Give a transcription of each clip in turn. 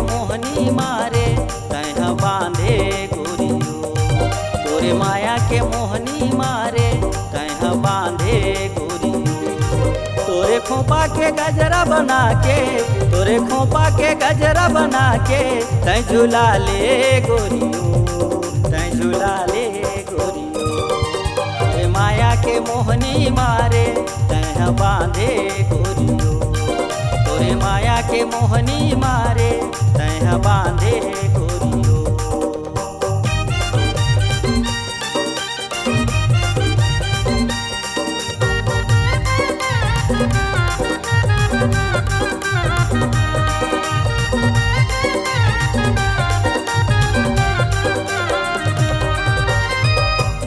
मोहनी मारे तह बांधे गोरियो। तोरे माया के मोहनी मारे तह बांधे गोरियो। तोरे खोपा के गजरा बना के, तोरे खोपा के गजरा बना के तै झूला ले गोरियो, तै झूला ले गोरियो। तोरे माया के मोहनी मारे तह बांधे गोरियो। तोरे माया के मोहनी मारे तह बांधे गोरियो।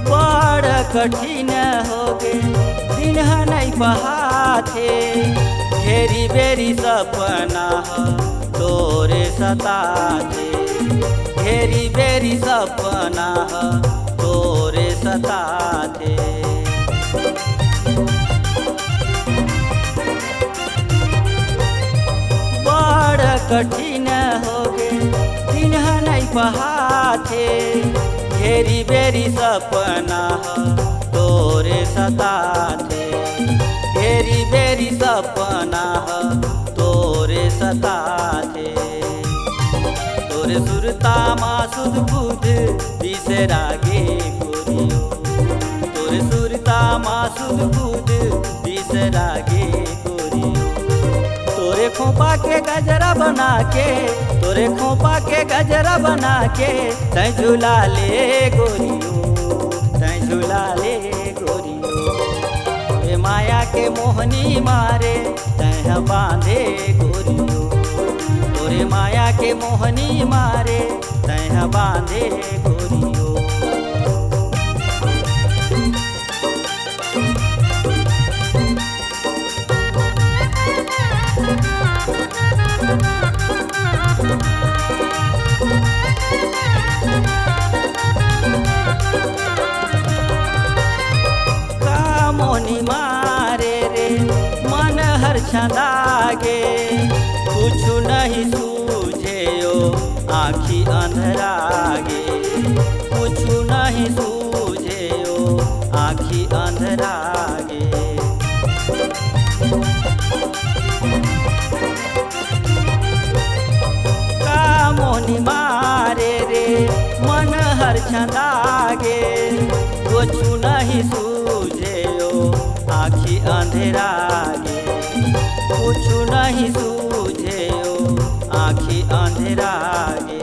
बड़ कठिन हो गे दिन नहीं बहाथे, घेरी बेरी सपना तोरे सताथे। घेरी बेरी सपना तोरे सताथे। बड़ कठिन हो गे दिन नहीं बहाथे, घेरी बेरी सपना तोरे सताथे। घेरी बेरी सपना तोरे सताथे। तोरे सुरता मासुद बुध बिसरा गे गोरियो। तोरे सुरता मासुद बुध बिसरा गे गोरियो। तोरे खोपा के गजरा बना के, तोरे खोपा के गजरा बना के तै झूला ले गोरियो, तै झूला ले गोरियो। तोरे माया के मोहनी मारे तह बांधे गोरियो। तोरे माया के मोहनी मारे तह बांधे गोरियो। का मोहनी मारे रे मन हर छंदागे, कुछ नहीं सूझे ओ आँखी अंधरागे। कुछ नहीं सूझे ओ आँखी अंधरागे। का मोहनी मारे रे मन हर छंदागे, कुछ नहीं सूझे ओ आँखी अंधेरागे। कुछ नहीं सूझे ओ आँखी अंधेरागे।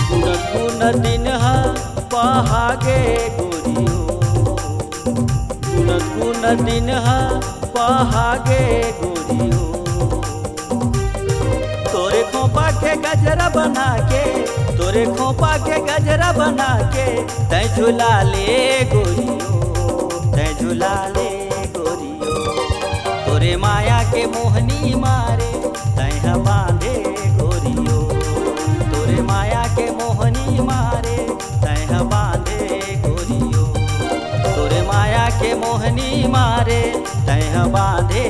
कुन कुन दिन पहागे गोरियो। कुन कुन दिन पहागे गोरियो। तोरे खोपा के गजरा बना के, तोरे खोपा के गजरा बना के तै झूला ले गोरियो, तै झूला ले गोरियो। तोरे माया के मोहनी मारे तह बांधे गोरियो। तोरे माया के मोहनी मारे तह बांधे गोरियो। तोरे माया के मोहनी मारे तह बांधे